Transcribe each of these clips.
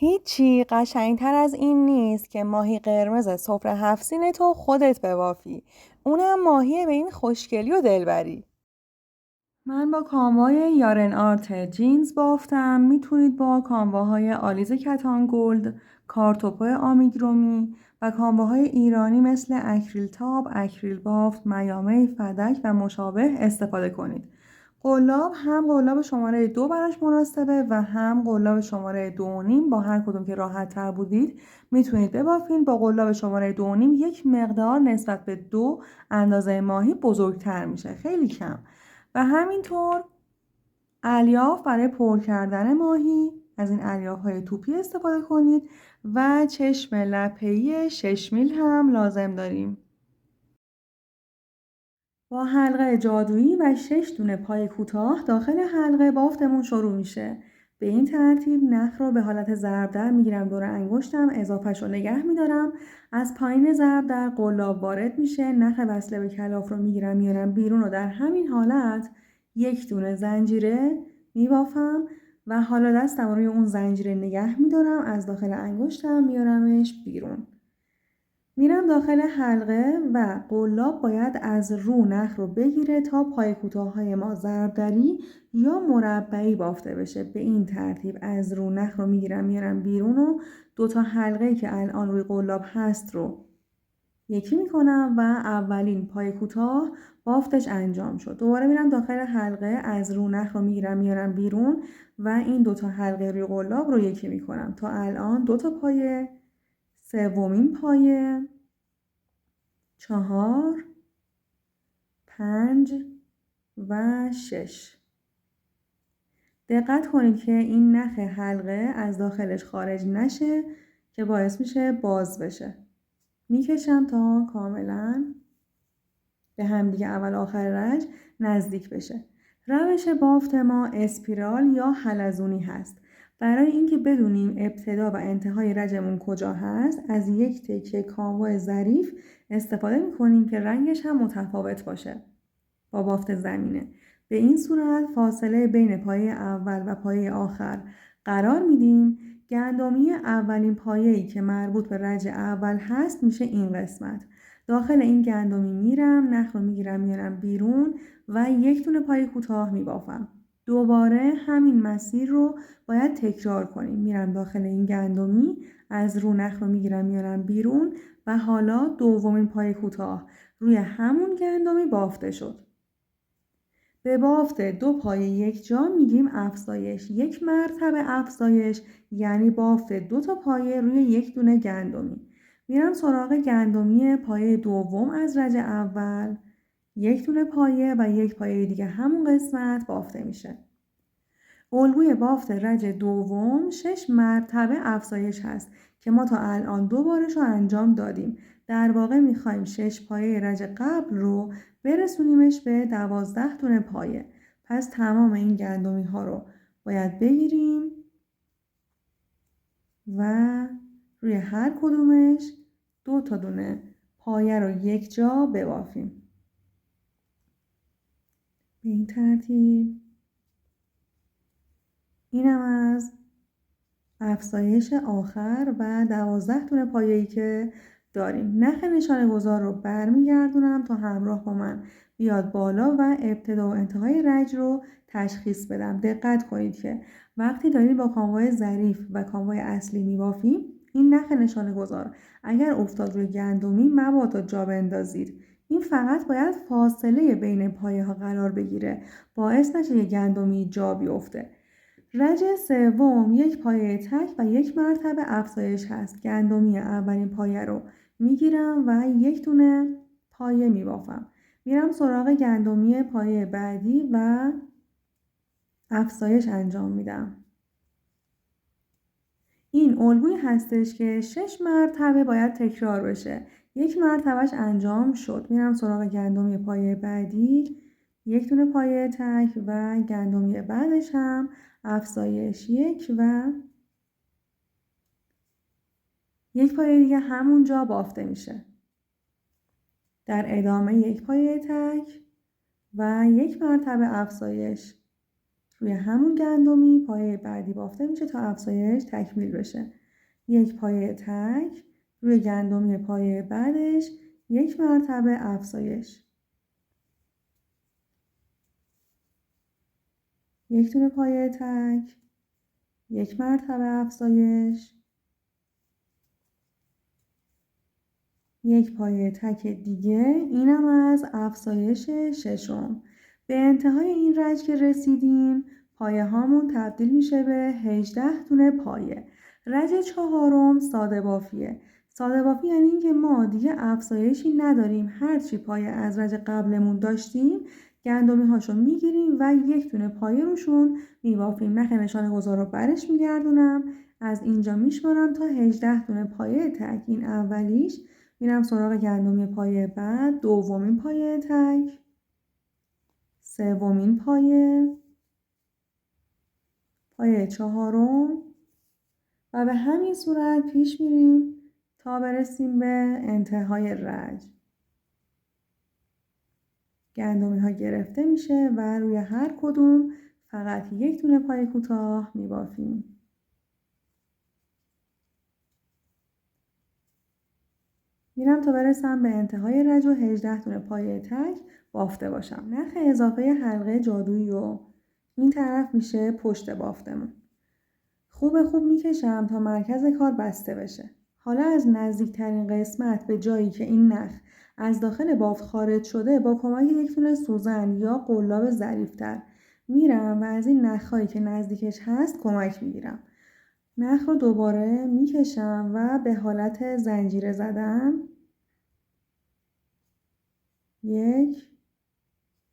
هیچی قشنگتر از این نیست که ماهی قرمز سفره 7 سین تو خودت ببافی. اونم ماهی به این خوشگلی و دلبری. من با کاموای یارن آرت جینز بافتم. میتونید با کامواهای آلیز کتان گلد، کارتوپو آمیگرومی و کامواهای ایرانی مثل اکریل تاب، اکریل بافت، میامه فدک و مشابه استفاده کنید. قلاب هم قلاب شماره 2 براش مناسبه و هم قلاب شماره 2.5. با هر کدوم که راحت تر بودید میتونید ببافین. با قلاب شماره 2.5 یک مقدار نسبت به 2 اندازه ماهی بزرگتر میشه، خیلی کم. و همینطور الیاف برای پر کردن ماهی از این الیاف های توپی استفاده کنید و چشم لپه‌ای 6 میل هم لازم داریم. با حلقه جادویی و 6 دونه پای کوتاه داخل حلقه بافتمون شروع میشه. به این ترتیب نخ رو به حالت ضرب در میگیرم، دور انگشتم اضافهش رو نگه میدارم. از پایین ضرب در قلاب وارد میشه. نخ وصله به کلاف رو میگیرم میارم بیرون و در همین حالت یک دونه زنجیره میبافم و حالا دستم روی اون زنجیره نگه میدارم. از داخل انگشتم میارمش بیرون. میرم داخل حلقه و قلاب باید از رو نخ رو بگیره تا پای کوتاه‌های ما ضربدری یا مربعی بافته بشه. به این ترتیب از رو نخ رو میگیرم میارم بیرون و 2 تا حلقه‌ای که الان روی قلاب هست رو یکی میکنم و اولین پای کوتاه بافتش انجام شد. دوباره میرم داخل حلقه، از رو نخ رو میگیرم میارم بیرون و این 2 تا حلقه روی قلاب رو یکی میکنم. تا الان 2 تا پایه، سومین پایه، 4، 5 و 6. دقت کنید که این نخ حلقه از داخلش خارج نشه که باعث میشه باز بشه. میکشم تا کاملا به هم دیگه اول آخر رج نزدیک بشه. روش بافت ما اسپیرال یا حلزونی هست. برای اینکه بدونیم ابتدا و انتهای رجمون کجا هست، از یک تکه کامو ظریف استفاده میکنیم که رنگش هم متفاوت باشه با بافت زمینه. به این صورت فاصله بین پایه اول و پایه آخر قرار میدیم. گندمی اولین پایه‌ای که مربوط به رج اول هست میشه این قسمت. داخل این گندمی میرم، نخ رو میگیرم میارم بیرون و یک دونه پای کوتاه میبافم. دوباره همین مسیر رو باید تکرار کنیم. میرم داخل این گندمی، از رو نخ رو میگیرم میارم بیرون و حالا دومین پای کوتاه روی همون گندمی بافته شد. به بافت 2 پایه یک جا میگیم افزایش. 1 مرتبه افزایش یعنی بافت 2 تا پایه روی یک دونه گندمی. میرم سراغ گندمی پایه دوم از رج اول. 1 دونه پایه و 1 پایه دیگه همون قسمت بافته میشه. الگوی بافت رج دوم 6 مرتبه افزایش هست که ما تا الان 2 بارش رو انجام دادیم. در واقع میخوایم 6 پایه رج قبل رو برسونیمش به 12 دونه پایه. پس تمام این گندمی ها رو باید بگیریم و روی هر کدومش 2 تا دونه پایه رو یک جا ببافیم. به این ترتیب اینم از افزایش آخر و 12 دونه پایه‌ای که داریم. نخ نشانه گذار رو برمیگردونم تا همراه با من بیاد بالا و ابتدا و انتهای رج رو تشخیص بدم. دقت کنید که وقتی دارید با کاموای ظریف و کاموای اصلی میبافیم، این نخ نشانه گذار اگر افتاد روی گندمی مبادا جا بندازید. این فقط باید فاصله بین پایه ها قرار بگیره، باعث نشه یه گندمی جا بیفته. رج سوم 1 پایه تک و 1 مرتبه افزایش هست. گندمی اولین پایه رو میگیرم و 1 دونه پایه میبافم. میرم سراغ گندمی پایه بعدی و افزایش انجام میدم. این الگویی هستش که 6 مرتبه باید تکرار بشه. 1 مرتبهش انجام شد. میرم سراغ گندمی پایه بعدی، 1 دونه پایه تک و گندمی بعدش هم افزایش 1 و 1 پایه دیگه همونجا بافته میشه. در ادامه 1 پایه تک و 1 مرتبه افزایش روی همون گندمی پایه بعدی بافته میشه تا افزایش تکمیل بشه. یک پایه تک روی گندمی پایه بعدش یک مرتبه افزایش. یک دونه پایه تک، یک مرتبه افزایش، یک پایه تک دیگه، اینم از افزایش ششم. به انتهای این رج که رسیدیم پایه هامون تبدیل میشه به 18 دونه پایه. رج چهارم ساده بافیه. ساده بافی یعنی اینکه ما دیگه افزایشی نداریم، هرچی پایه از رج قبلمون داشتیم گندمی هاشو میگیریم و یک دونه پایه روشون میبافیم. نخ نشان گذار رو برش میگردونم، از اینجا میشمارم تا 18 دونه پایه تک. این اولیش. میرم سراغ گندمی پایه بعد، دومین پایه تک، سومین پایه، پایه چهارم و به همین صورت پیش میریم تا برسیم به انتهای رج. گندمی ها گرفته میشه و روی هر کدوم فقط یک دونه پایه کوتاه میبافیم. میرم تا برسم به انتهای رج و 18 دونه پایه تک بافته باشم. نخ اضافه حلقه جادویی و این طرف میشه پشت بافتمون. خوب میکشم تا مرکز کار بسته بشه. حالا از نزدیکترین قسمت به جایی که این نخ از داخل بافت خارج شده با کمک یک تونه سوزن یا قلاب ظریف‌تر میرم و از این نخهایی که نزدیکش هست کمک میگیرم. نخ رو دوباره میکشم و به حالت زنجیره زدن 1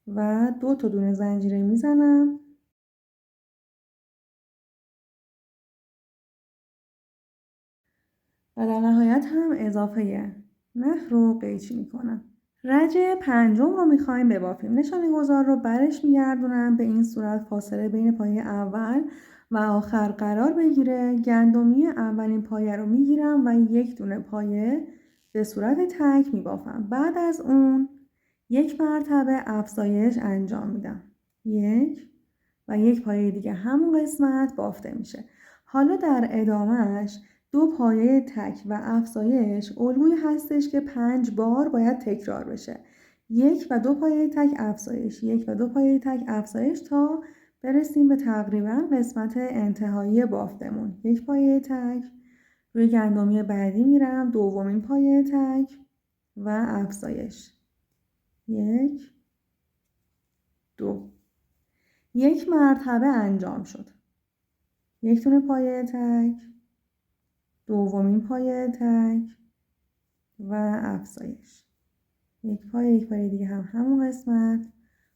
و 2 تا دونه زنجیره میزنم و در نهایت هم اضافه نخ رو قیچی میکنم. رج پنجم رو میخوایم ببافیم. نشانه گذار رو برش میگردونم، به این صورت فاصله بین پایه اول و آخر قرار بگیره. گندمی اولین پایه رو میگیرم و یک دونه پایه به صورت تک میبافم. بعد از اون یک مرتبه افزایش انجام میدم. یک و یک پایه دیگه همون قسمت بافته میشه. حالا در ادامهش 2 پایه تک و افزایش الگویی هستش که 5 بار باید تکرار بشه. 1 و 2 پایه تک افزایش، 1 و 2 پایه تک افزایش تا برسیم به تقریبا قسمت انتهایی بافتمون. 1 پایه تک، روی گندمی بعدی میرم، دومین پایه تک و افزایش. 1 2 یک مرتبه انجام شد. یک دونه پایه تک، دومین پایه تک و افزایش. یک پایه دیگه هم همون قسمت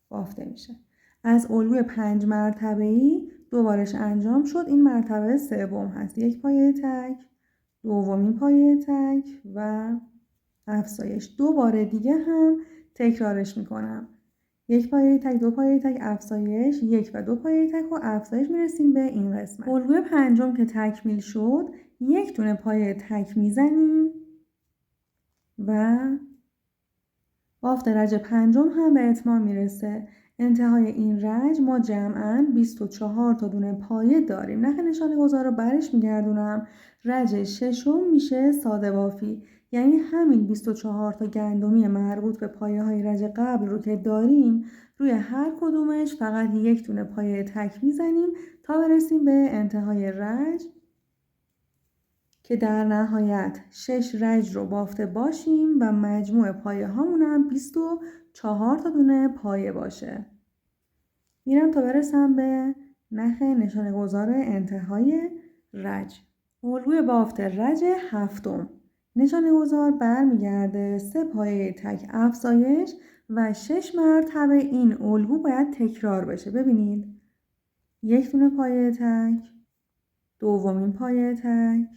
بافته میشه. از الگوی 5 مرتبه‌ای دوبارش انجام شد. این مرتبه سوم هست. یک پایه تک، دومین پایه تک و افزایش. 2 بار دیگه هم تکرارش میکنم. یک پایه تک، 2 پایه تک، افزایش، 1 و 2 پایه تک و افزایش میرسیم به این قسمت. الگوی پنجم که تکمیل شد یک دونه پایه تک میزنیم و بافت رج پنجم هم به اتمام میرسه. انتهای این رج ما جمعاً 24 تا دونه پایه داریم. نخ نشانه گذار رو برش میگردونم. رج ششم میشه ساده بافی، یعنی همین 24 تا گندمی مربوط به پایه های رج قبل رو که داریم روی هر کدومش فقط یک دونه پایه تک میزنیم تا برسیم به انتهای رج که در نهایت 6 رج رو بافته باشیم و مجموع پایه هامون هم 24 تا دونه پایه باشه. میرم تا برسم به نخ نشانه گذار انتهای رج. الگوی بافت رج هفتم. نشانه گذار برمیگرده 3 پایه تک افزایش و 6 مرتبه این الگو باید تکرار بشه. ببینید، یک دونه پایه تک، دومین پایه تک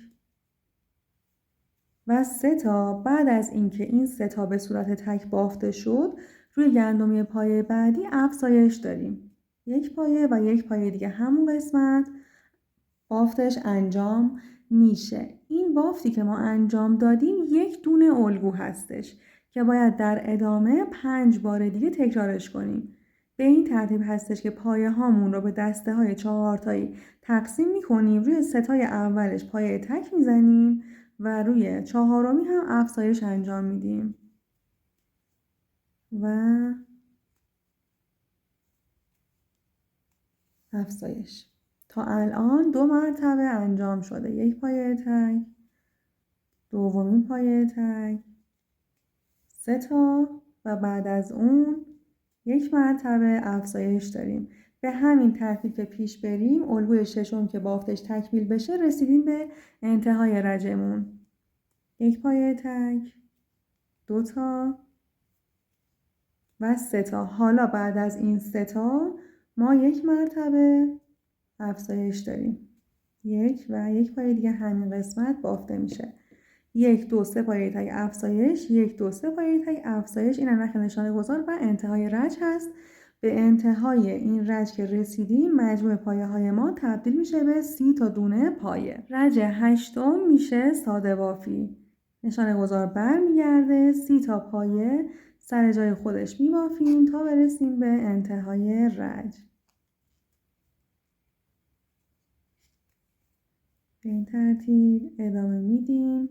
و 3 تا. بعد از اینکه این 3 تا به صورت تک بافته شد روی گندمی پایه بعدی افزایش داریم. یک پایه و یک پایه دیگه همون قسمت بافتش انجام میشه. این بافتی که ما انجام دادیم یک دونه الگو هستش که باید در ادامه 5 بار دیگه تکرارش کنیم. به این ترتیب هستش که پایه هامون رو به دسته های 4 تایی تقسیم میکنیم. روی ستای اولش پایه تک میزنیم و روی 4می هم افزایش انجام میدیم و افزایش. تا الان 2 مرتبه انجام شده. یک پایه تک، دومین پایه تک، 3 تا و بعد از اون 1 مرتبه افزایش داریم. به همین ترتیب که پیش بریم، الگوی ششم که بافتش تکمیل بشه، رسیدیم به انتهای رجمون. 1 پایه تک، 2 تا و 3 تا. حالا بعد از این 3 تا ما 1 مرتبه افزایش داریم. 1 و 1 پایه دیگه همین قسمت بافته میشه. 1 2 3 پایه تک افزایش، 1 2 3 پایه تک افزایش. این نخ نشانه گذار و انتهای رج هست. به انتهای این رج که رسیدیم، مجموع پایه های ما تبدیل میشه به 30 تا دونه پایه. رج هشتم میشه ساده بافی. نشانه گذار برمیگرده، 30 تا پایه سر جای خودش میبافیم تا برسیم به انتهای رج. به این ترتیب ادامه میدیم.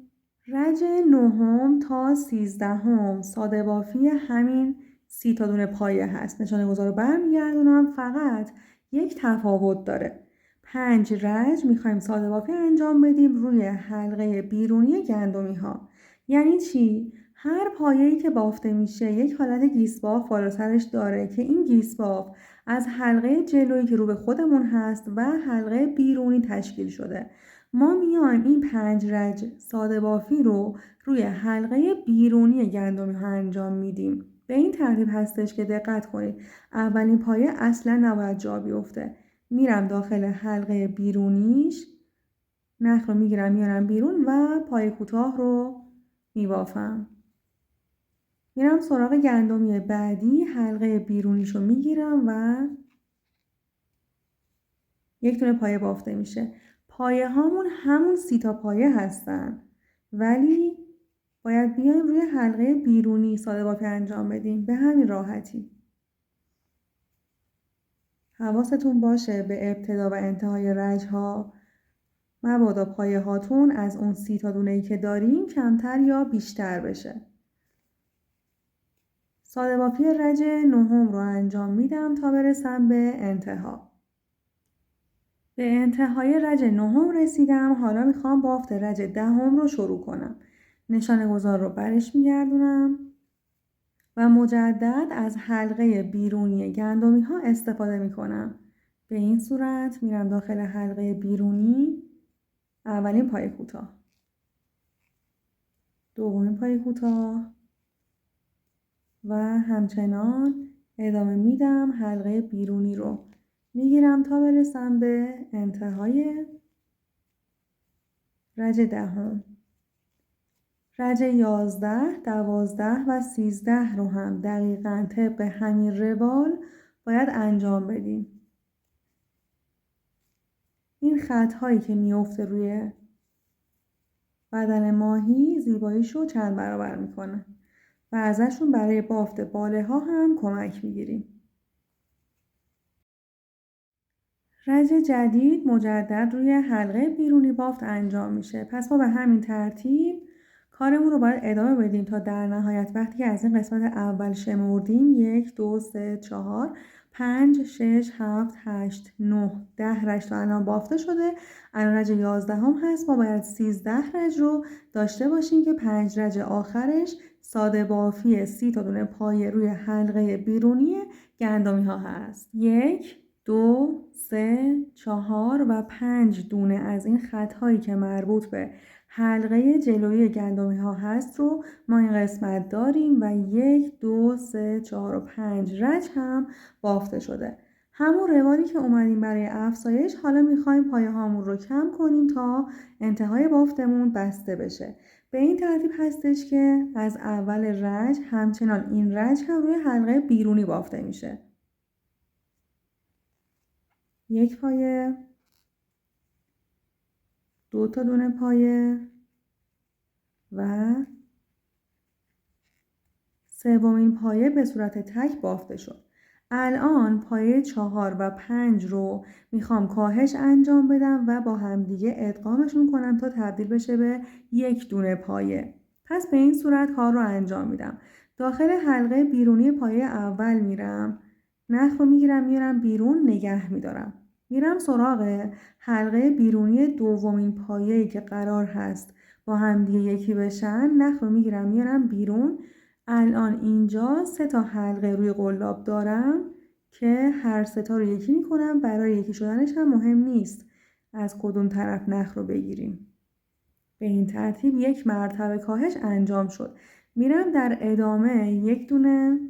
رج 9 تا 13 ساده بافی همین 30 تا دونه پایه هست. نشانه گذار رو برمیگردونم، فقط یک تفاوت داره. 5 رج میخوایم ساده بافی انجام بدیم روی حلقه بیرونی گندمی ها. یعنی چی؟ هر پایه‌ای که بافته میشه یک حالت گیسباف بالا سرش داره که این گیسباف از حلقه جلویی که رو به خودمون هست و حلقه بیرونی تشکیل شده. ما میایم این 5 رج ساده بافی رو روی حلقه بیرونی گندمی ها انجام میدیم. به این ترتیب هستش که دقت کنید اولین پایه اصلا نباید جا بیفته. میرم داخل حلقه بیرونیش، نخ رو میگیرم میارم بیرون و پایه کوتاه رو میبافم. میرم سراغ گندمی بعدی، حلقه بیرونیش رو میگیرم و یک دونه پایه بافته میشه. پایه هامون همون 30 تا پایه هستن، ولی باید بیایم روی حلقه بیرونی ساده بافی انجام بدیم. به همین راحتی. حواستون باشه به ابتدا و انتهای رج ها، مبادا پایه هاتون از اون 30 تا دونه‌ای که داریم کمتر یا بیشتر بشه. ساده بافی رج 9 رو انجام میدم تا برسم به انتها. به انتهای رج 9 رسیدم. حالا میخوام بافت رج 10 رو شروع کنم. نشانه گذار رو برش میگردونم و مجدد از حلقه بیرونی گندمی ها استفاده میکنم. به این صورت میرم داخل حلقه بیرونی، اولین پایه کوتاه، دومین پایه کوتاه و همچنان ادامه میدم. حلقه بیرونی رو میگیرم تا برسم به انتهای رج 10. رج 11 12 و 13 رو هم دقیقاً طبق همین روال باید انجام بدیم. این خط هایی که میفته روی بدن ماهی زیباییشو چند برابر میکنه و ازشون برای بافت باله ها هم کمک میگیریم. رج جدید مجدد روی حلقه بیرونی بافت انجام میشه. پس ما به همین ترتیب کارمون رو باید ادامه بدیم تا در نهایت وقتی که از این قسمت اول شمردیم 1 2 3 4 5 6 7 8 9 10 رج تا الان بافته شده. الان رج 11 هست. ما باید 13 رج رو داشته باشیم که 5 رج آخرش ساده بافی 30 تا دونه پایه روی حلقه بیرونی گندمی ها هست. 1 2 3 4 و 5 دونه از این خط هایی که مربوط به حلقه جلویی گندمی ها هست رو ما این قسمت داریم و 1 2 3 4 و 5 رج هم بافته شده. همون روالی که اومدیم برای افزایش، حالا میخوایم پایه هامون رو کم کنیم تا انتهای بافتمون بسته بشه. به این ترتیب هستش که از اول رج همچنان این رج هم روی حلقه بیرونی بافته میشه. 1 پایه، 2 تا دونه پایه و سومین پایه به صورت تک بافته شد. الان پایه 4 و 5 رو میخوام کاهش انجام بدم و با همدیگه ادغامشون کنم تا تبدیل بشه به یک دونه پایه. پس به این صورت کار رو انجام میدم. داخل حلقه بیرونی پایه اول میرم، نخ رو میگیرم میارم بیرون، نگه میدارم. میرم سراغ حلقه بیرونی دومین پایه‌ای که قرار هست با همدیگه یکی بشن، نخ رو میگیرم میارم بیرون. الان اینجا 3 تا حلقه روی قلاب دارم که هر 3 تا رو یکی میکنم. برای یکی شدنش هم مهم نیست از کدوم طرف نخ رو بگیریم. به این ترتیب یک مرتبه کاهش انجام شد. میرم در ادامه یک دونه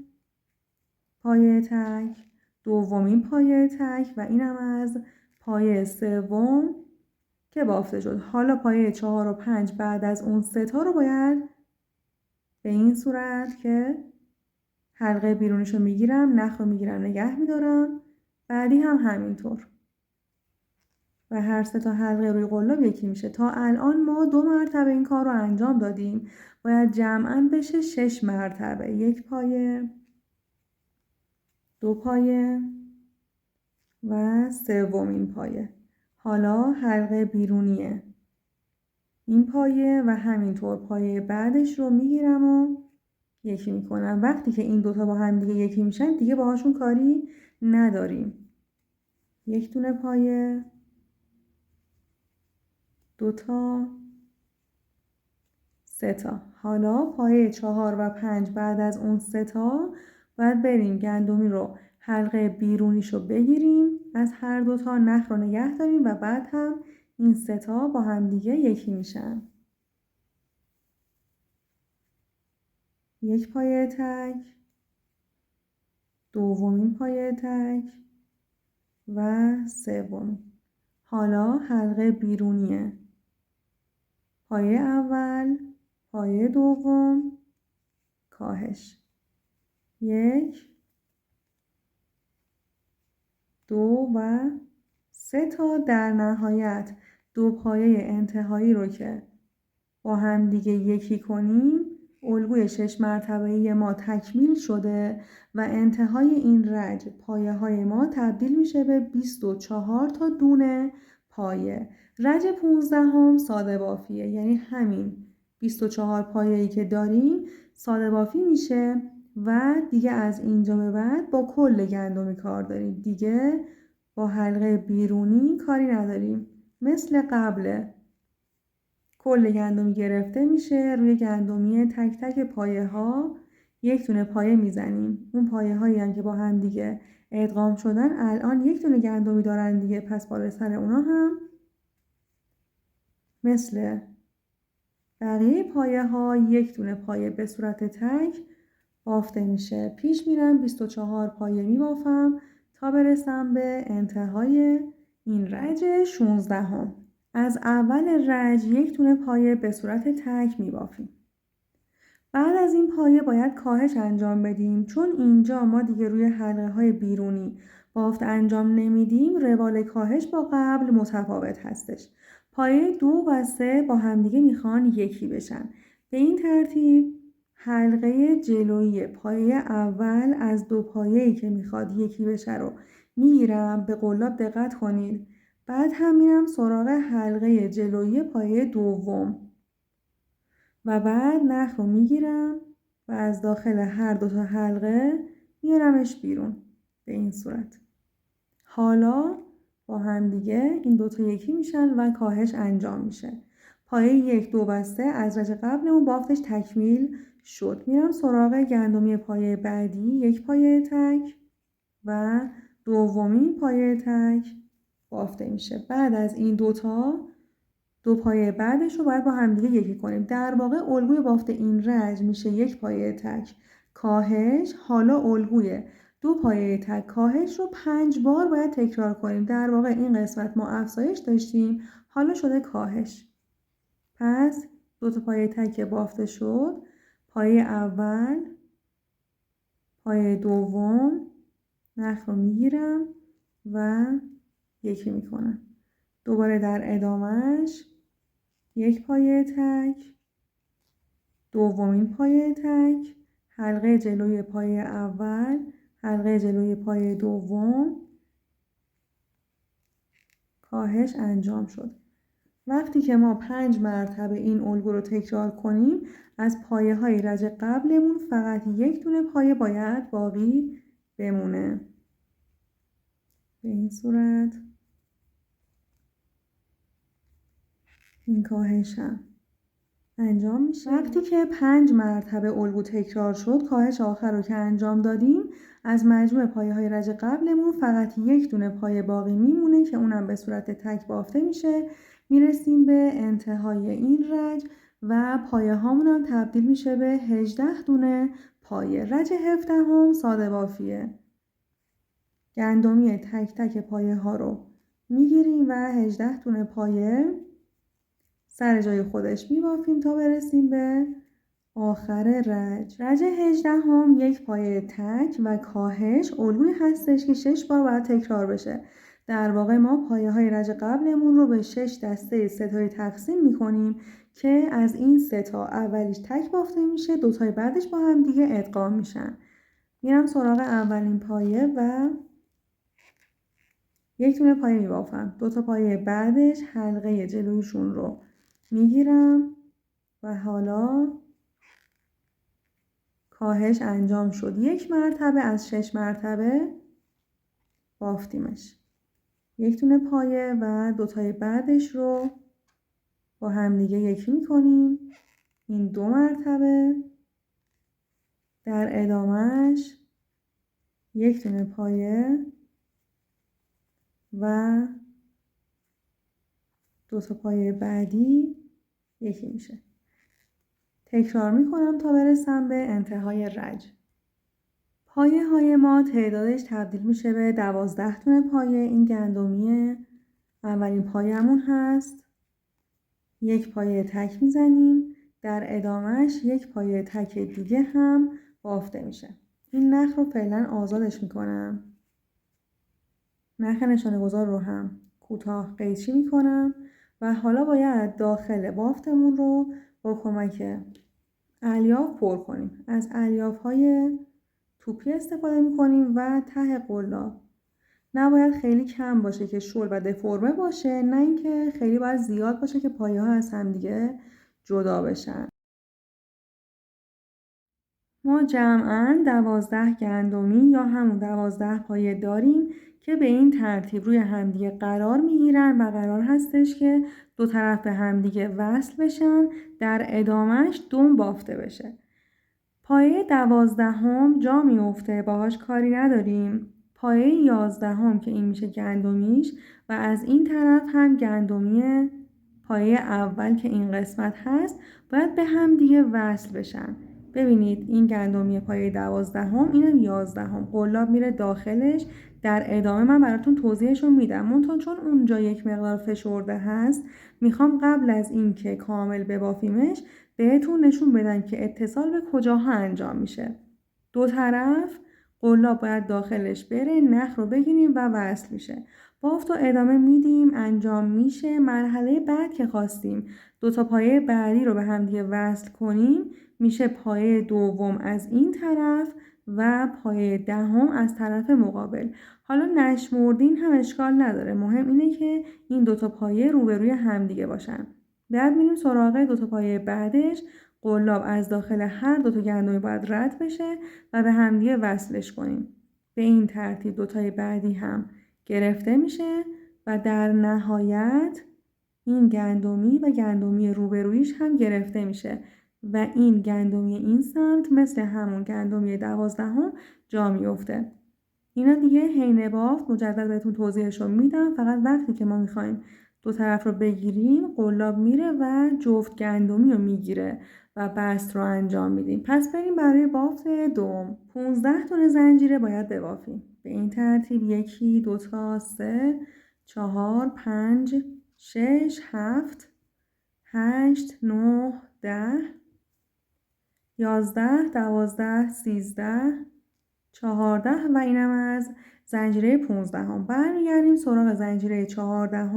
پایه تک، دومین پایه تک و اینم از پایه سوم که بافته شد. حالا پایه 4 و 5 بعد از اون 3 تا رو باید به این صورت که حلقه بیرونیشو میگیرم، نخ رو میگیرم نگه میدارم. بعدی هم همینطور و هر 3 تا حلقه روی قلاب یکی میشه. تا الان ما 2 مرتبه این کار رو انجام دادیم. باید جمعاً بشه 6 مرتبه. 1 پایه، 2 پایه و سومین پایه. حالا حلقه بیرونیه این پایه و همینطور پایه بعدش رو میگیرم و یکی میکنم. وقتی که این دوتا با هم دیگه یکی میشن دیگه باهاشون کاری نداریم. 1 دونه پایه، 2 تا، 3 تا. حالا پایه 4 و 5 بعد از اون 3 تا باید بریم گندمی رو حلقه بیرونیشو بگیریم، از هر دوتا نخ رو نگه داریم و بعد هم این 3 تا با هم دیگه یکی میشن. 1 پایه تک، دومین پایه تک و سوم. حالا حلقه بیرونیه پایه اول، پایه دوم، کاهش. 1، 2 و 3 تا. در نهایت 2 پایه انتهایی رو که با هم دیگه یکی کنیم، الگوی 6 مرتبه‌ای ما تکمیل شده و انتهای این رج پایه های ما تبدیل میشه به 24 تا دونه پایه. رج 15 هم ساده بافیه، یعنی همین 24 پایه‌ای که داریم ساده بافی میشه و دیگه از اینجا به بعد با کل گندمی کار داریم. دیگه با حلقه بیرونی کاری نداریم. مثل قبله کل گندمی گرفته میشه، روی گندمی تک تک پایه ها 1 دونه پایه میزنیم. اون پایه هایی هم که با هم دیگه ادغام شدن الان 1 دونه گندمی دارن دیگه، پس بالا سر اونا هم مثل بقیه پایه ها 1 دونه پایه به صورت تک بافته میشه. پیش میرم 24 پایه میبافم تا برسم به انتهای این رج 16 هم. از اول رج 1 دونه پایه به صورت تک میبافیم. بعد از این پایه باید کاهش انجام بدیم، چون اینجا ما دیگه روی حلقه های بیرونی بافت انجام نمیدیم. روال کاهش با قبل متفاوت هستش. پایه 2 و 3 با همدیگه میخوان یکی بشن. به این ترتیب حلقه جلویی پایه اول از 2 پایه‌ای که میخواد یکی بشه رو میگیرم. به قلاب دقت کنید. بعد هم میرم سراغ حلقه جلویی پایه دوم و بعد نخ رو میگیرم و از داخل هر 2 تا حلقه میارمش بیرون به این صورت. حالا با هم دیگه این 2 تا یکی میشن و کاهش انجام میشه. پایه 1، 2 و 3 از رج قبلمون بافتش تکمیل شد. میرم سراغ گندمی پایه بعدی. 1 پایه تک و دومین پایه تک بافته میشه. بعد از این 2 تا 2 پایه بعدش رو باید با همدیگه یکی کنیم. در واقع الگوی بافت این رج میشه 1 پایه تک کاهش. حالا الگوی 2 پایه تک کاهش رو 5 بار باید تکرار کنیم. در واقع این قسمت ما افزایش داشتیم، حالا شده کاهش. پس 2 تا پایه تک بافته شد، پایه اول، پایه دوم، نخ رو میگیرم و یکی میکنم. دوباره در ادامهش 1 پایه تک، دومین پایه تک، حلقه جلوی پایه اول، حلقه جلوی پایه دوم کاهش انجام شد. وقتی که ما 5 مرتبه این الگو رو تکرار کنیم از پایه های رج قبلمون فقط یک دونه پایه باید باقی بمونه. به این صورت این کاهش هم انجام میشه. وقتی که 5 مرتبه الگو تکرار شد کاهش آخر رو که انجام دادیم از مجموع پایه های رج قبلمون فقط یک دونه پایه باقی میمونه که اونم به صورت تک بافته میشه. میرسیم به انتهای این رج و پایه هامون هم تبدیل میشه به 18 دونه پایه. رج 17 ساده بافیه. گندمی تک تک پایه ها رو میگیریم و 18 دونه پایه سر جای خودش میبافیم تا برسیم به آخر رج. رج 18 یک پایه تک و کاهش الگویی هستش که 6 بار باید تکرار بشه. در واقع ما پایه های رج قبلمون رو به 6 دسته ستایی تقسیم میکنیم که از این ستا اولیش تک بافته میشه، دوتای بعدش با هم دیگه ادغام میشن. میرم سراغ اولین پایه و یک دونه پایه میبافم. دوتا پایه بعدش حلقه جلویشون رو میگیرم و حالا کاهش انجام شد. 1 مرتبه از 6 مرتبه بافتیمش. یک دونه پایه و دوتای بعدش رو با همدیگه یکی میکنیم. این 2 مرتبه. در ادامهش یک دونه پایه و دوتا پایه بعدی یکی میشه. تکرار میکنم تا برسم به انتهای رج. پایه های ما تعدادش تبدیل میشه به 12 دونه پایه. این گندمی اولین پایه‌مون هست. یک پایه تک میزنیم. در ادامهش یک پایه تک دیگه هم بافته میشه. این نخ رو فعلا آزادش میکنم. نخ نشانه گذار رو هم کوتاه قیچی میکنم و حالا باید داخل بافتمون رو با کمک الیاف پر کنیم. از الیاف های توپی استفاده میکنیم و ته قلاب نباید خیلی کم باشه که شل و دفرمه باشه، نه اینکه خیلی باید زیاد باشه که پایه ها از هم دیگه جدا بشن. ما جمعاً 12 گندمی یا همون 12 پایه داریم که به این ترتیب روی همدیگه قرار میگیرن و قرار هستش که دو طرف به همدیگه وصل بشن، در ادامهش دم بافته بشه. پایه 12 جا میفته، باهاش کاری نداریم. پایه 11 که این میشه گندمیش و از این طرف هم گندمی پایه اول که این قسمت هست باید به هم دیگه وصل بشن. ببینید این گندمی پایه 12 اینم 11 قلاب میره داخلش. در ادامه من براتون توضیحشو میدم. منتها چون اونجا یک مقدار فشرده هست میخوام قبل از این که کامل ببافیمش بهتون نشون بدم که اتصال به کجاها انجام میشه. دو طرف قلاب باید داخلش بره، نخ رو بگیریم و وصل میشه. بافت رو ادامه میدیم، انجام میشه. مرحله بعد که خواستیم دوتا پایه بعدی رو به هم دیگه وصل کنیم میشه پایه دوم از این طرف و پایه 10 از طرف مقابل. حالا نشمردین هم اشکال نداره، مهم اینه که این دوتا پایه روبروی هم دیگه باشن. بعد میریم سراغ دوتا پایه بعدش. قلاب از داخل هر دوتا گندمی باید رد بشه و به همدیگه وصلش کنیم. به این ترتیب دوتای بعدی هم گرفته میشه و در نهایت این گندمی و گندمی روبرویش هم گرفته میشه و این گندمی این سمت مثل همون گندمی 12 جا میفته. اینا دیگه حین بافت مجدد بهتون توضیحشو میدم. فقط وقتی که ما میخوایم دو طرف رو بگیریم قلاب میره و جفت گندمی رو میگیره و بست رو انجام میدیم. پس بریم برای بافت دوم. 15 دونه زنجیره باید ببافیم. به این ترتیب 1 2 3 4 5 6 7 8 9 10 11 12 13 14 و اینم از زنجیره 15. برمیگردیم سراغ زنجیره 14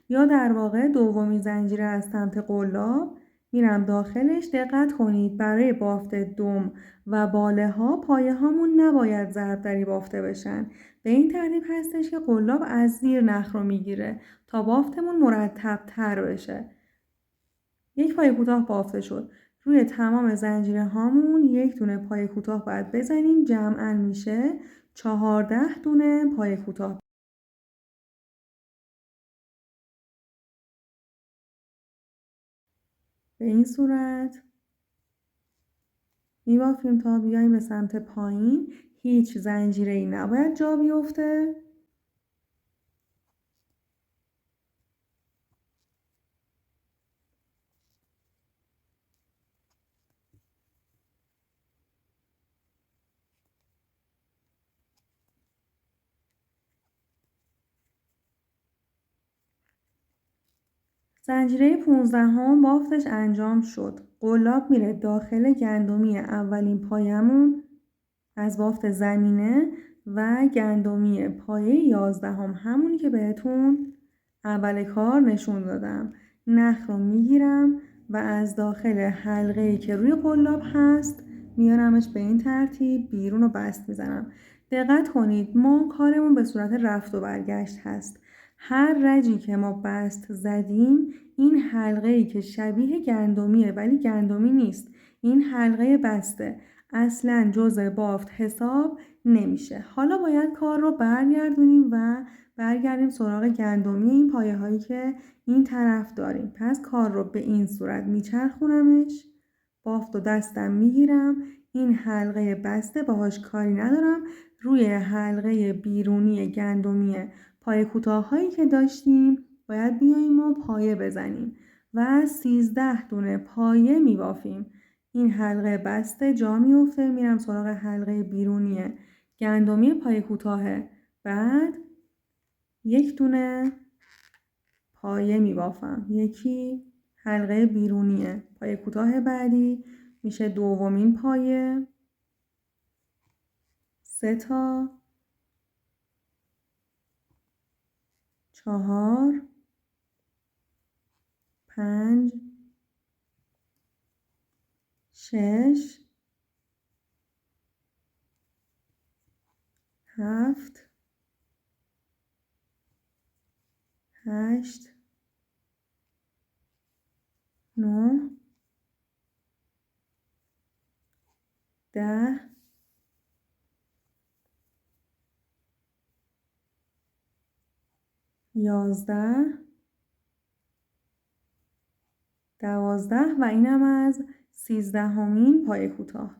یا در واقع دومین زنجیره از سمت قلاب میرم داخلش. دقت کنید برای بافت دم و باله ها پایه هامون نباید ضربدری بافته بشن. به این ترتیب هستش که قلاب از زیر نخ رو میگیره تا بافتمون مرتب تر بشه. یک پایه کوتاه بافته شد. روی تمام زنجیره هامون یک دونه پایه کوتاه باید بزنیم. جمعاً میشه 14 دونه پایه کوتاه. به این صورت میبافیم تا بیایم به سمت پایین. هیچ زنجیره‌ای نباید جا بیفته. زنجیره 15 هم بافتش انجام شد. قلاب میره داخل گندمی اولین پایمون از بافت زمینه و گندمی پایه 11 همونی که بهتون اول کار نشون دادم. نخ رو میگیرم و از داخل حلقه‌ای که روی قلاب هست میارمش به این ترتیب بیرون و بست میزنم. دقت کنید ما کارمون به صورت رفت و برگشت هست. هر رجی که ما بست زدیم این حلقه‌ای که شبیه گندمیه ولی گندمی نیست، این حلقه بسته اصلا جزء بافت حساب نمیشه. حالا باید کار رو برگردونیم و برگردیم سراغ گندمی این پایه هایی که این طرف داریم. پس کار رو به این صورت میچرخونمش، بافت و دستم میگیرم، این حلقه بسته باهاش کاری ندارم، روی حلقه بیرونی گندمی پایه کوتاه هایی که داشتیم باید بیاییم و پایه بزنیم و 13 دونه پایه میبافیم. این حلقه بسته جا میفته. میرم سراغ حلقه بیرونی گندمی پایه کوتاهه. بعد یک دونه پایه میبافم. یکی حلقه بیرونیه پایه کوتاه بعدی میشه دومین پایه. 3 تا 4 5 6 7 8 9 10 11 12 و اینم از 13مین پایه کوتاه.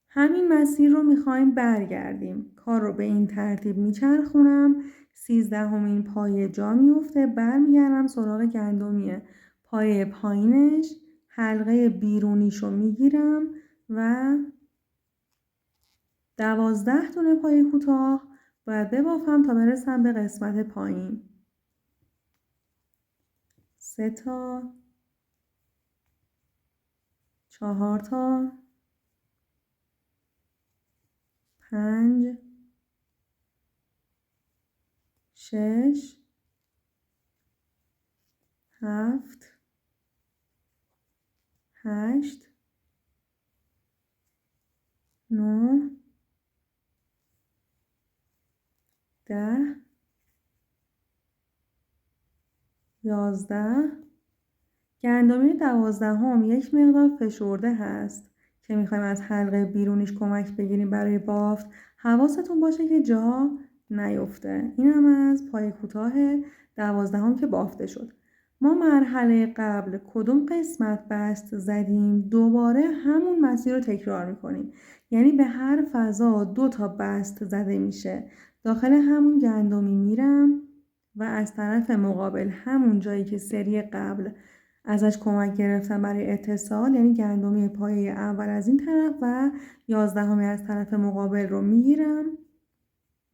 همین مسیر رو میخوایم برگردیم. کار رو به این ترتیب میچرخونم. 13مین پایه جا میفته. برمیگردم سراغ گندمی پایه پایینش، حلقه بیرونیشو میگیرم و 12 دونه پایه کوتاه باید ببافم تا برسم به قسمت پایین. 3 تا 4 تا 5 6 7 8 9 10 11 گندمی 12 یک مقدار فشرده هست که میخوایم از حلقه بیرونیش کمک بگیریم برای بافت. حواستون باشه که جا نیفته. این هم از پای کوتاه 12 که بافته شد. ما مرحله قبل کدوم قسمت بست زدیم دوباره همون مسیر رو تکرار میکنیم. یعنی به هر فضا 2 تا بست زده میشه. داخل همون گندمی میرم و از طرف مقابل همون جایی که سری قبل ازش کمک گرفتم برای اتصال، یعنی گندمی پایه اول از این طرف و 11 از طرف مقابل رو میگیرم،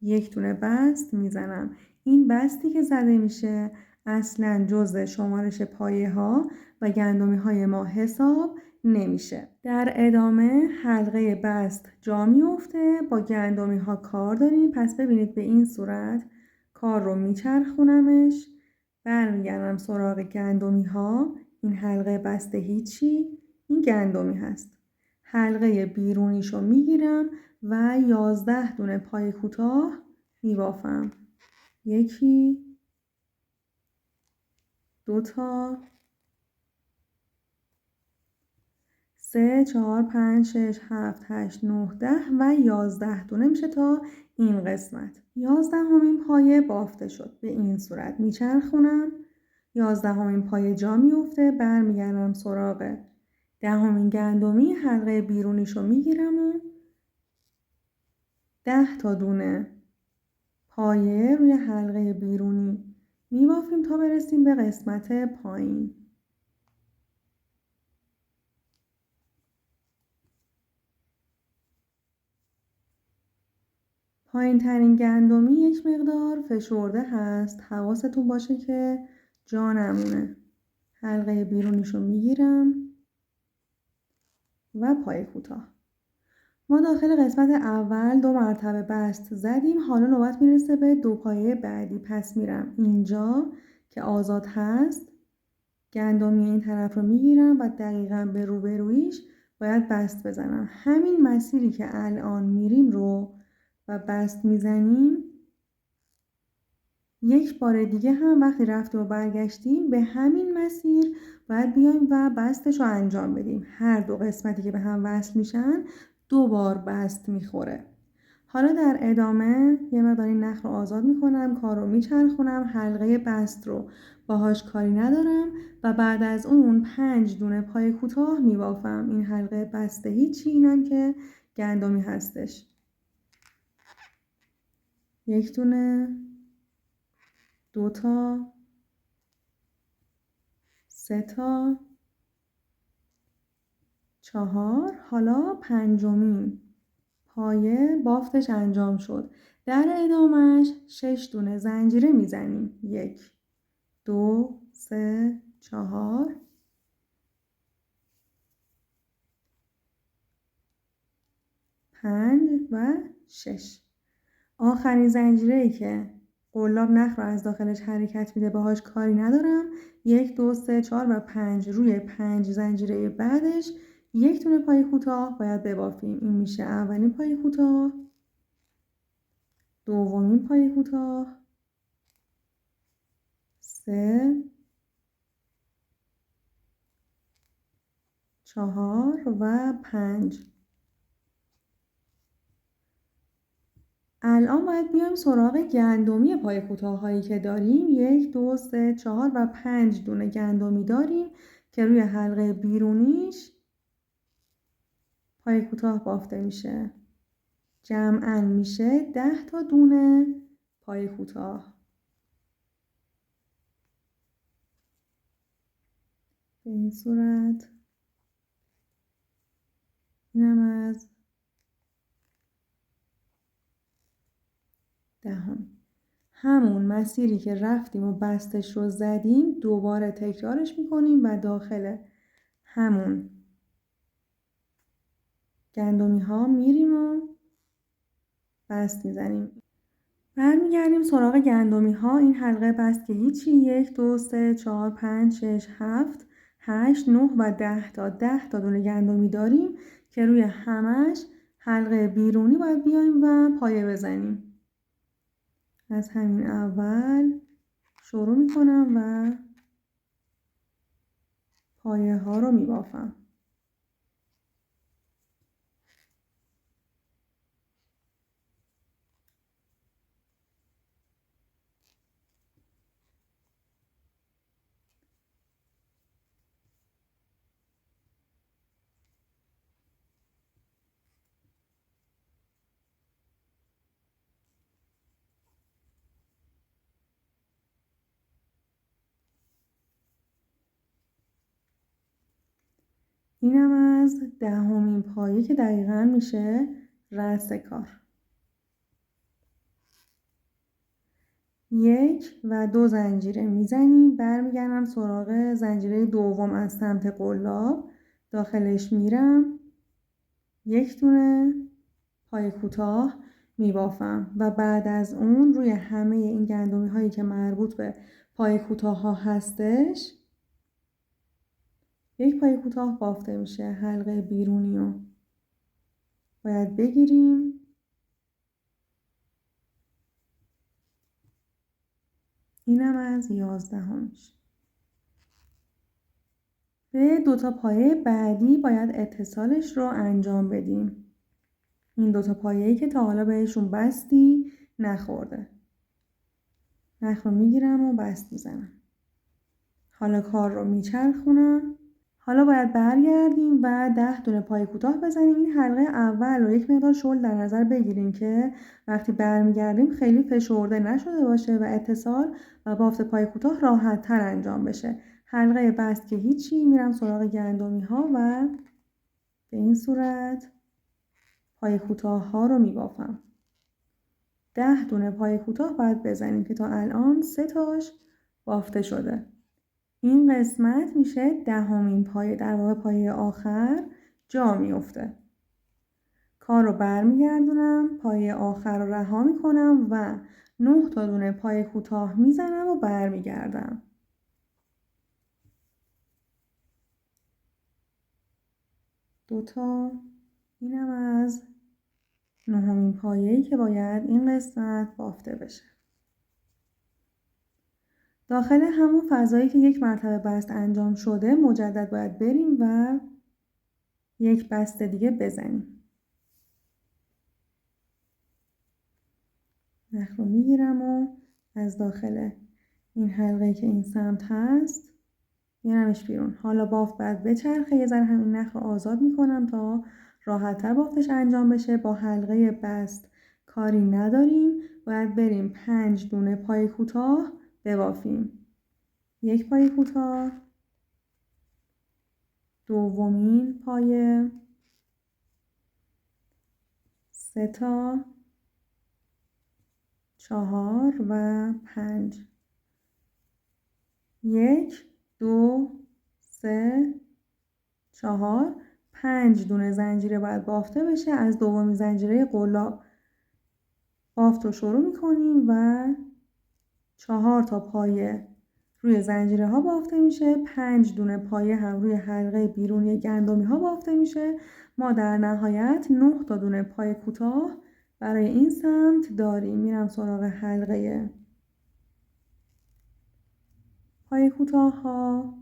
یک دونه بست میزنم. این بستی که زده میشه اصلا جزء شمارش پایه ها و گندمی های ما حساب نمیشه. در ادامه حلقه بست جا میفته. با گندمی ها کار داریم. پس ببینید به این صورت کار رو میچرخونمش، برمیگردم سراغ گندمی ها. این حلقه بسته هیچی، این گندمی هست. حلقه بیرونیشو میگیرم و 11 دونه پای کوتاه میبافم. 1 2 3 4 5 6 7 8 9 10 و 11 دونه میشه تا این قسمت. 11مین پایه بافته شد. به این صورت میچرخونم. 11مین پایه جا میفته. برمیگردم سراغ 10مین گندمی، حلقه بیرونیشو میگیرم و 10 تا دونه پایه روی حلقه بیرونی میبافیم تا برسیم به قسمت پایین. پایین ترین گندمی یک مقدار فشرده هست. حواستون باشه که جا نمونه. حلقه بیرونیشو میگیرم و پای کوتاه. ما داخل قسمت اول 2 مرتبه بست زدیم. حالا نوبت میرسه به 2 پایه بعدی. پس میرم اینجا که آزاد هست. گندمی این طرف رو میگیرم و دقیقاً به روبرویش باید بست بزنم. همین مسیری که الان میریم رو و بست میزنیم. یک بار دیگه هم وقتی رفتیم و برگشتیم به همین مسیر باید بیایم و بستش رو انجام بدیم. هر دو قسمتی که به هم وصل میشن 2 بار بست میخوره. حالا در ادامه یه مقداری نخ رو آزاد میکنم، کار رو میچرخونم، حلقه بست رو باهاش کاری ندارم و بعد از اون 5 دونه پای کوتاه میبافم. این حلقه بسته هیچی، اینم که گندمی هستش. 1 دونه، 2 تا، 3 تا، 4. حالا 5مین پایه بافتش انجام شد. در ادامهش 6 دونه زنجیره میزنیم. 1 2 3 4 5 و 6. آخرین زنجیره‌ای که قلاب نخ رو از داخلش حرکت میده باهاش کاری ندارم. 1 2 3 4 و 5. روی 5 زنجیره بعدش 1 دونه پای کوتاه باید ببافیم. این میشه اولین پای کوتاه، دومین پای کوتاه، 3 4 و 5. الان باید بیایم سراغ گندمی پای کوتاه هایی که داریم. 1 2 3 4 و 5 دونه گندمی داریم که روی حلقه بیرونیش پای کوتاه بافته میشه. جمعاً میشه 10 تا دونه پای کوتاه. به این صورت اینم از 10. همون مسیری که رفتیم و بستش رو زدیم دوباره تکرارش میکنیم و داخل همون گندمی ها میریم و بست میزنیم. برمیگردیم سراغ گندمی ها. این حلقه بست که هیچی. 1 2 3 4 5 6 7 8 9 و 10 تا 10 تا دونه گندمی داریم که روی همش حلقه بیرونی باید بیایم و پایه بزنیم. از همین اول شروع میکنم و پایه ها رو میبافم. اینم از 10مین پایه که دقیقاً میشه رأس کار. 1 و 2 زنجیره میزنیم. برمیگردم سراغ زنجیره دوم از سمت قلاب. داخلش میرم. 1 دونه پای کوتاه میبافم و بعد از اون روی همه این گندمی هایی که مربوط به پای کوتاه ها هستش یک پای کوتاه بافته میشه. حلقه بیرونی رو باید بگیریم. اینم از 11میش. به 2 تا پایه بعدی باید اتصالش رو انجام بدیم. این 2 تا پایه‌ای که تا حالا بهشون بستی نخورده. نخ رو میگیرم و بست میزنم. حالا کار رو میچرخونم. حالا باید برگردیم و 10 دونه پای کوتاه بزنیم. این حلقه اول رو یک مقدار شل در نظر بگیریم که وقتی برمیگردیم خیلی فشرده نشده باشه و اتصال و بافت پای کوتاه راحت تر انجام بشه. حلقه بست که هیچی، میرم سراغ گندمی ها و به این صورت پای کوتاه ها رو میبافم. 10 دونه پای کوتاه باید بزنیم که تا الان 3 تاش بافته شده. این قسمت میشه 10مین پایه، در واقع پایه آخر جا میفته. کار رو برمیگردونم، پایه آخر رو رها میکنم و 9 تا دونه پای کوتاه میزنم و برمیگردم. دوتا. اینم از 9مین پایه‌ای که باید این قسمت بافته بشه. داخل همون فضایی که یک مرتبه بست انجام شده مجدد باید بریم و یک بست دیگه بزنیم. نخ رو میگیرم و از داخل این حلقه که این سمت هست میارمش بیرون. حالا بافت باید بچرخه. یه ذره همین نخ رو آزاد میکنم تا راحت تر بافتش انجام بشه. با حلقه بست کاری نداریم. باید بریم 5 دونه پای کوتاه ببافیم. یک پای کوتاه، دومین پایه، 3 تا، 4 و 5. 1 2 3 4 5 دونه زنجیره باید بافته بشه. از دومین زنجیره قلاب بافت رو شروع میکنیم و 4 تا پایه روی زنجیره ها بافته میشه. 5 دونه پایه هم روی حلقه بیرونی گندمی ها بافته میشه. ما در نهایت 9 تا دونه پای کوتاه برای این سمت داریم. میرم سراغ حلقه پای کوتاه ها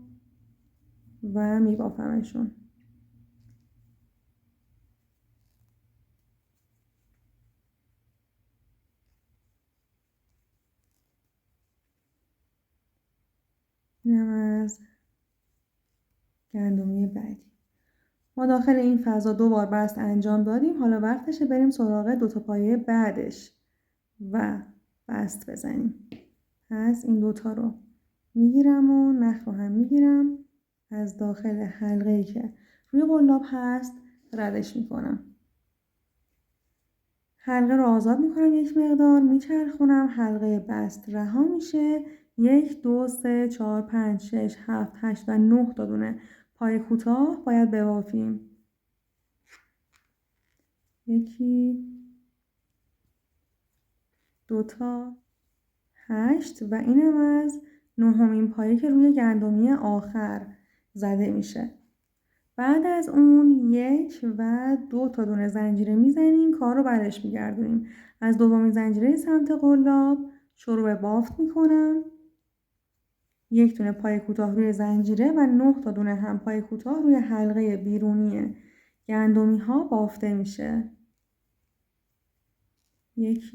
و میبافمشون. اینم از گندمی بعدی. ما داخل این فضا 2 بار بست انجام دادیم. حالا وقتشه بریم سراغ 2 تا پایه بعدش و بست بزنیم. پس این 2 تا رو میگیرم و نخ رو هم میگیرم. از داخل حلقه‌ای که روی قلاب هست ردش میکنم. حلقه رو آزاد میکنم، یک مقدار میچرخونم. حلقه بست رها میشه. 1 2 3 4 5 6 7 8 و 9 تا دونه پای کوتاه باید ببافیم. 1 2 تا 8 و اینم از 9مین پایه که روی گندمی آخر زده میشه. بعد از اون 1 و 2 تا دونه زنجیره میزنیم. کار رو برش میگردونیم. از دومین زنجیره سمت قلاب شروع به بافت میکنم. 1 دونه پای کوتاه روی زنجیره و 9 تا دونه هم پای کوتاه روی حلقه بیرونی گندمی ها بافته میشه. 1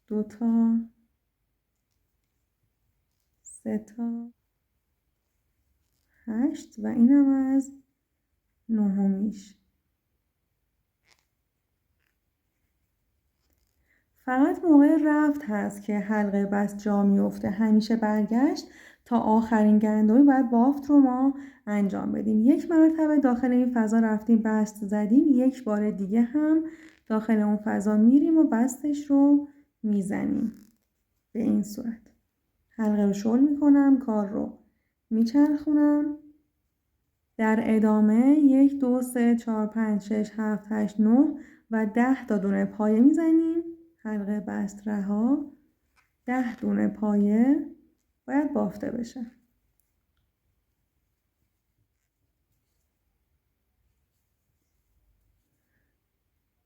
2 تا 3 تا 8 و اینم از 9میش. فقط موقع رفت هست که حلقه بست جا میفته. همیشه برگشت تا آخرین گندمی باید بافت رو ما انجام بدیم. یک مرتبه داخل این فضا رفتیم بست زدیم. یک بار دیگه هم داخل اون فضا میریم و بستش رو میزنیم. به این صورت حلقه رو شل میکنم، کار رو میچرخونم. در ادامه 1 2 3 4 5 6 7 8 9 و 10 تا دونه پایه میزنیم. حلقه بست رها. 10 دونه پایه باید بافته بشه.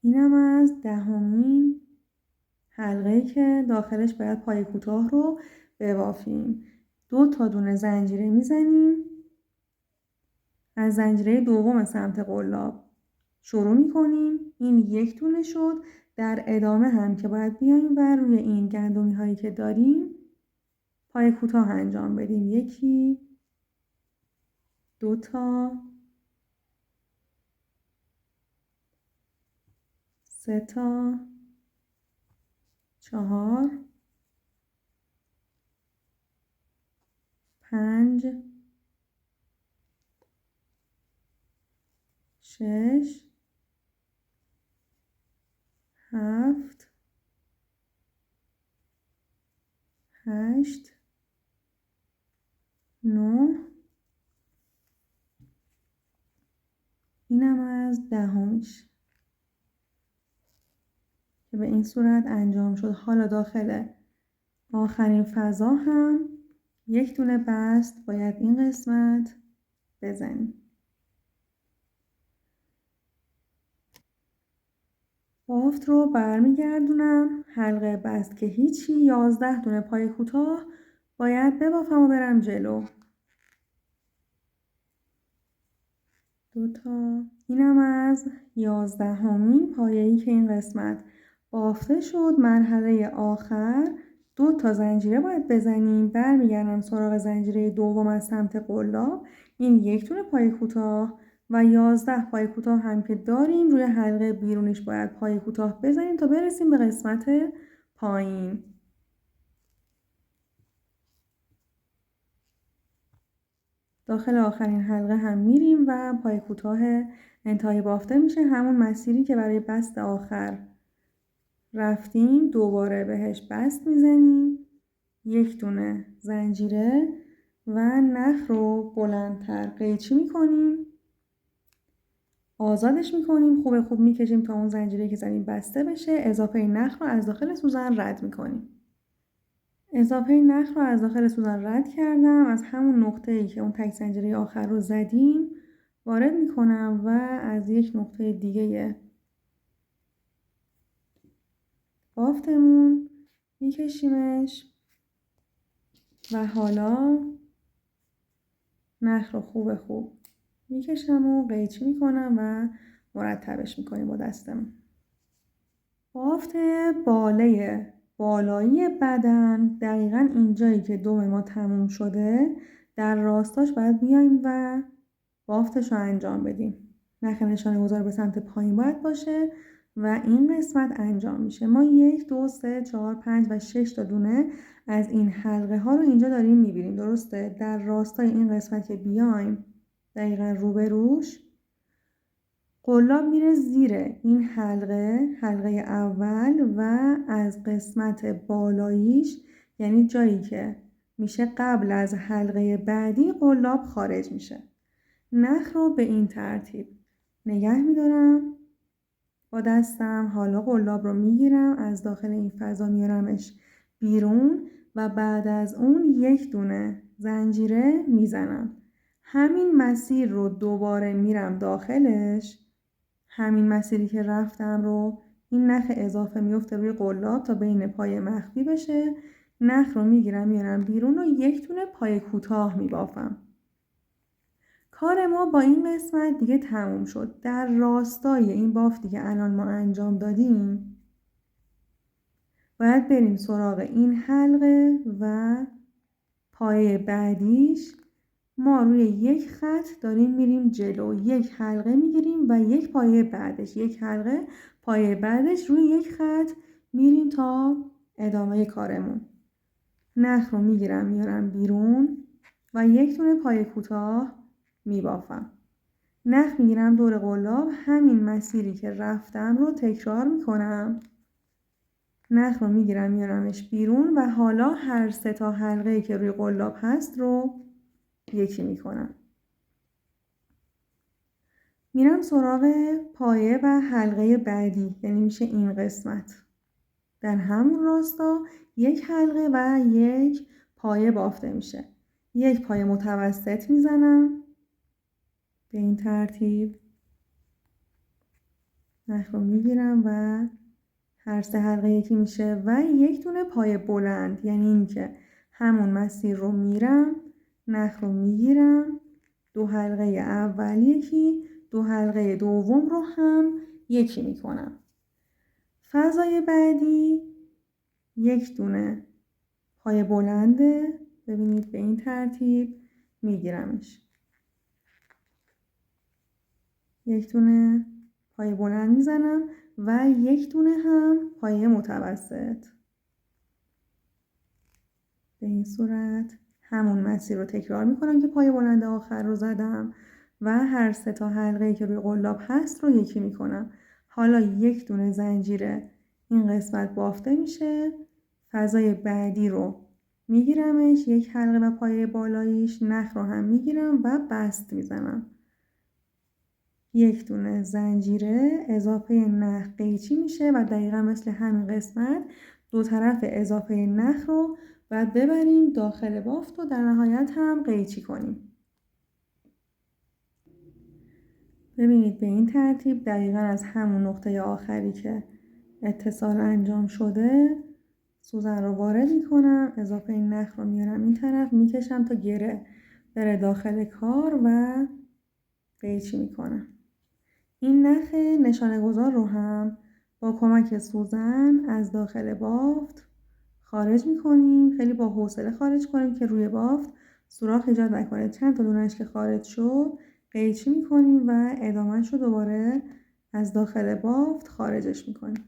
اینم از 10مین حلقه‌ای که داخلش باید پای کوتاه رو ببافیم. 2 دونه زنجیره میزنیم. از زنجیره دوم سمت قلاب شروع میکنیم. این 1 دونه شد. در ادامه هم که باید بیایم و روی این گندمی هایی که داریم پای کوتاه انجام بدیم. 1 2 3 4 5 6 7 8 9 اینم از 10میش که به این صورت انجام شد. حالا داخل آخرین فضا هم 1 دونه بست باید این قسمت بزنیم. بافت رو برمیگردونم حلقه بست که هیچی. 11 دونه پای کوتاه باید ببافم و برم جلو. 2 اینم از 11مین پایه‌ای که این قسمت بافته شد. مرحله آخر 2 زنجیره باید بزنیم. برمیگردم سراغ زنجیره دوم از سمت قلاب. این 1 دونه پای کوتاه و 11 پای کوتاه هم که داریم روی حلقه بیرونیش باید پای کوتاه بزنیم تا برسیم به قسمت پایین. داخل آخرین حلقه هم میریم و پای کوتاه انتهای بافته میشه. همون مسیری که برای بست آخر رفتیم دوباره بهش بست میزنیم. 1 دونه زنجیره و نخ رو بلندتر قیچی میکنیم. آزادش میکنیم. خوب میکشیم تا اون زنجیره که زدیم بسته بشه. اضافه نخ رو از داخل سوزن رد میکنیم. اضافه نخ رو از داخل سوزن رد کردم. از همون نقطه‌ای که اون تک زنجیره آخر رو زدیم وارد میکنم و از یک نقطه دیگه بافتمون میکشیمش و حالا نخ رو خوب میکشم و قیچی میکنم و مرتبش میکنیم با دستمون. بافت بالایی بدن دقیقاً اینجایی که دم ما تموم شده در راستاش باید بیایم و بافتش رو انجام بدیم. نخ نشانه گذار به سمت پایین باید باشه و این قسمت انجام میشه. ما 1 2 3 4 5 و 6 دونه از این حلقه ها رو اینجا داریم میبینیم. درسته؟ در راستای این قسمت که بیایم دقیقاً روبروش قلاب میره زیر این حلقه اول و از قسمت بالاییش یعنی جایی که میشه قبل از حلقه بعدی قلاب خارج میشه. نخ رو به این ترتیب نگه میدارم با دستم. حالا قلاب رو میگیرم از داخل این فضا میارمش بیرون و بعد از اون 1 دونه زنجیره میزنم. همین مسیر رو دوباره میرم داخلش. همین مسیری که رفتم رو این نخ اضافه میفته روی قلاب تا بین پای مخفی بشه. نخ رو میگیرم میارم بیرون و 1 دونه پای کوتاه میبافم. کار ما با این قسمت دیگه تموم شد. در راستای این بافتی که الان ما انجام دادیم باید بریم سراغ این حلقه و پایه بعدیش. ما روی 1 خط داریم میریم جلو. 1 حلقه میگیریم و 1 پایه بعدش. 1 حلقه پایه بعدش روی 1 خط میریم تا ادامه کارمون. نخ رو میگیرم میارم بیرون و 1 دونه پایه کوتاه میبافم. نخ میگیرم دور قلاب. همین مسیری که رفتم رو تکرار میکنم. نخ رو میگیرم میارمش بیرون و حالا هر 3 حلقه‌ای که روی قلاب هست رو یکی میکنم. میرم سراغ پایه و حلقه بعدی یعنی میشه این قسمت. در همون راستا 1 حلقه و 1 پایه بافته میشه. 1 پایه متوسط میزنم به این ترتیب نخ رو میگیرم و هر 3 حلقه یکی میشه و یک دونه پای بلند، یعنی این که همون مسیر رو میرم، نخ رو میگیرم، 2 حلقه اول یکی، 2 حلقه دوم رو هم یکی میکنم. فضای بعدی یک دونه پای بلنده، ببینید به این ترتیب میگیرمش. یک دونه پای بلند میزنم و یک دونه هم پای متوسط. به این صورت همون مسیر رو تکرار میکنم که پای بلند آخر رو زدم و هر 3 تا حلقه‌ای که روی قلاب هست رو یکی میکنم. حالا یک دونه زنجیر این قسمت بافته میشه. فضای بعدی رو میگیرمش، یک حلقه و پای بالاییش، نخ رو هم میگیرم و بست میزنم. یک دونه زنجیره اضافه نخ قیچی میشه و دقیقا مثل همین قسمت 2 طرف اضافه نخ رو باید ببریم داخل بافت و در نهایت هم قیچی کنیم. ببینید به این ترتیب دقیقا از همون نقطه آخری که اتصال انجام شده سوزن رو وارد میکنم، اضافه نخ رو میارم این طرف، میکشم تا گره بره داخل کار و قیچی میکنم. این نخ نشانه گذار رو هم با کمک سوزن از داخل بافت خارج میکنیم. خیلی با حوصله خارج کنیم که روی بافت سوراخ ایجاد نکنه. چند تا دونش که خارج شد قیچی میکنیم و ادامهش رو دوباره از داخل بافت خارجش میکنیم.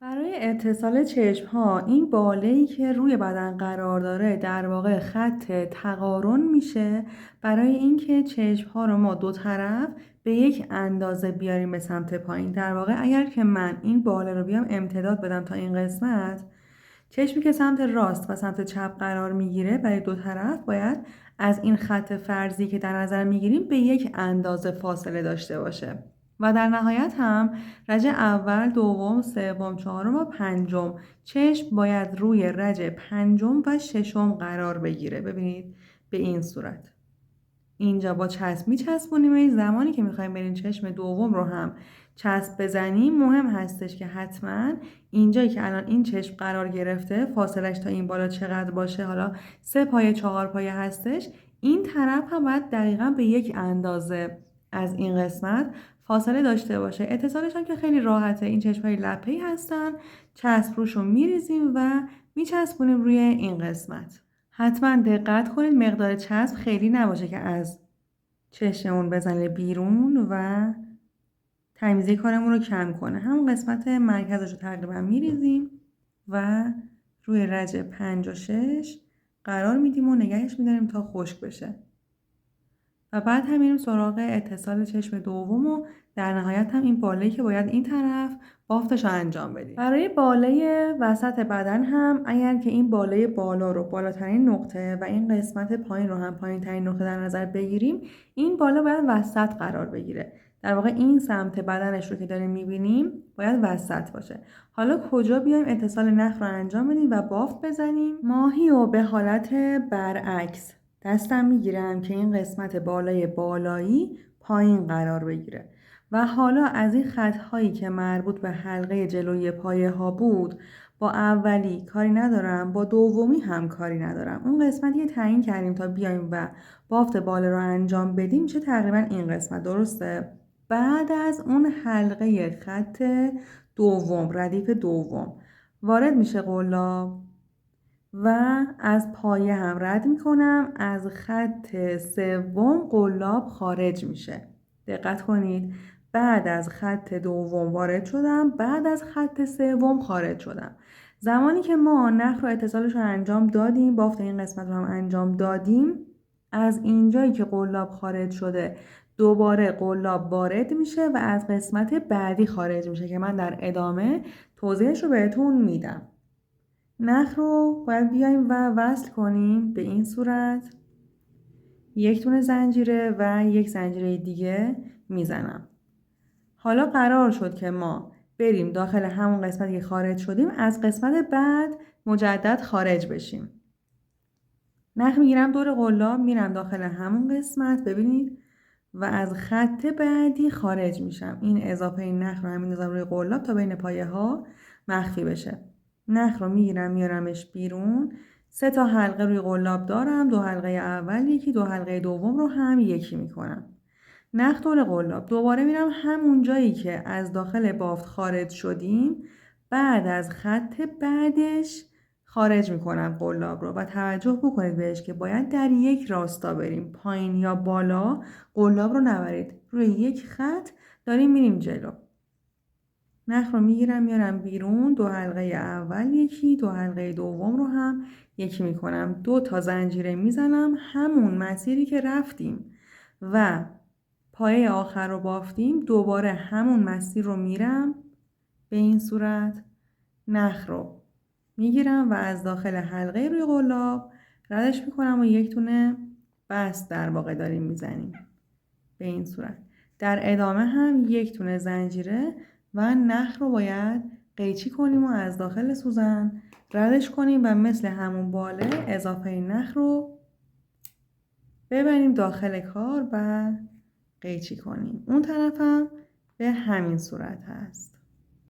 برای اتصال چشم ها این باله‌ای که روی بدن قرار داره در واقع خط تقارن میشه برای اینکه چشم ها رو ما 2 طرف به یک اندازه بیاریم به سمت پایین. در واقع اگر که من این باله رو بیام امتداد بدم تا این قسمت، چشمی که سمت راست و سمت چپ قرار میگیره برای 2 طرف باید از این خط فرضی که در نظر میگیریم به یک اندازه فاصله داشته باشه و در نهایت هم رج اول، دوم، سوم، چهارم و پنجم چشم باید روی رج پنجم و ششم قرار بگیره. ببینید به این صورت. اینجا با چسب میچسبونیم. زمانی که میخوایم بریم چشم دوم رو هم چسب بزنیم مهم هستش که حتما اینجایی که الان این چشم قرار گرفته فاصلش تا این بالا چقدر باشه، حالا 3 پایه 4 پایه هستش، این طرف هم باید دقیقا به یک اندازه از این قسمت فاصله داشته باشه. اتصالش هم که خیلی راحته. این چشم‌های لپه‌ای هستن، چسب روشون میریزیم و میچسبونیم روی این قسمت. حتما دقت کنید مقدار چسب خیلی نباشه که از چشممون بزنه بیرون و تمیزی کارمون رو کم کنه. همون قسمت مرکزش رو تقریبا میریزیم و روی رج 5 و 6 قرار میدیم و نگهش میداریم تا خشک بشه و بعد هم میریم سراغ اتصال چشم دوم و در نهایت هم این باله‌ای که باید این طرف بافتش رو انجام بدیم. برای باله وسط بدن هم اگر که این باله بالا رو بالاترین نقطه و این قسمت پایین رو هم پایین ترین نقطه در نظر بگیریم، این بالا باید وسط قرار بگیره. در واقع این سمت بدنش رو که داریم میبینیم باید وسط باشه. حالا کجا بیایم اتصال نخ رو انجام بدیم و بافت بزنیم؟ ماهی رو به حالت برعکس دستم میگیرم که این قسمت بالای بالایی پایین قرار بگیره و حالا از این خطهایی که مربوط به حلقه جلوی پایه ها بود با اولی کاری ندارم، با دومی هم کاری ندارم. اون قسمتی که تعیین کردیم تا بیایم و بافت باله رو انجام بدیم میشه تقریبا این قسمت، درسته؟ بعد از اون حلقه خط دوم، ردیف دوم وارد میشه قلاب و از پایه هم رد میکنم. از خط سوم قلاب خارج میشه. دقت کنید بعد از خط دوم وارد شدم، بعد از خط سوم خارج شدم. زمانی که ما نخ رو اتصالش رو انجام دادیم، بافت این قسمت رو هم انجام دادیم، از اینجایی که قلاب خارج شده دوباره قلاب وارد میشه و از قسمت بعدی خارج میشه که من در ادامه توضیحش رو بهتون میدم. نخ رو باید بیایم و وصل کنیم به این صورت. یک دونه زنجیره و یک زنجیره دیگه میزنم. حالا قرار شد که ما بریم داخل همون قسمتی که خارج شدیم، از قسمت بعد مجدد خارج بشیم. نخ میگیرم دور قلاب، میرم داخل همون قسمت. ببینید و از خط بعدی خارج میشم. این اضافه نخ رو همین میذارم روی قلاب تا بین پایه ها مخفی بشه. نخ رو میگیرم میارمش بیرون. 3 تا حلقه روی قلاب دارم، 2 حلقه اول یکی، 2 حلقه دوم رو هم یکی میکنم. نخ دور قلاب. دوباره میرم همون جایی که از داخل بافت خارج شدیم، بعد از خط بعدش خارج میکنم قلاب رو و توجه بکنید بهش که باید در یک راستا بریم، پایین یا بالا قلاب رو نبرید، روی یک خط داریم میریم جلو. نخ رو میگیرم میارم بیرون، 2 حلقه اول یکی، 2 حلقه دوم رو هم یکی میکنم، 2 تا زنجیره میزنم همون مسیری که رفتیم و پایه آخر رو بافتیم، دوباره همون مسیر رو میرم. به این صورت نخ رو میگیرم و از داخل حلقه روی قلاب ردش میکنم و یک تونه بست در واقع داریم میزنیم. به این صورت در ادامه هم یک تونه زنجیره و نخ رو باید قیچی کنیم و از داخل سوزن ردش کنیم و مثل همون باله اضافه نخ رو ببریم داخل کار و قیچی کنیم. اون طرف هم به همین صورت هست.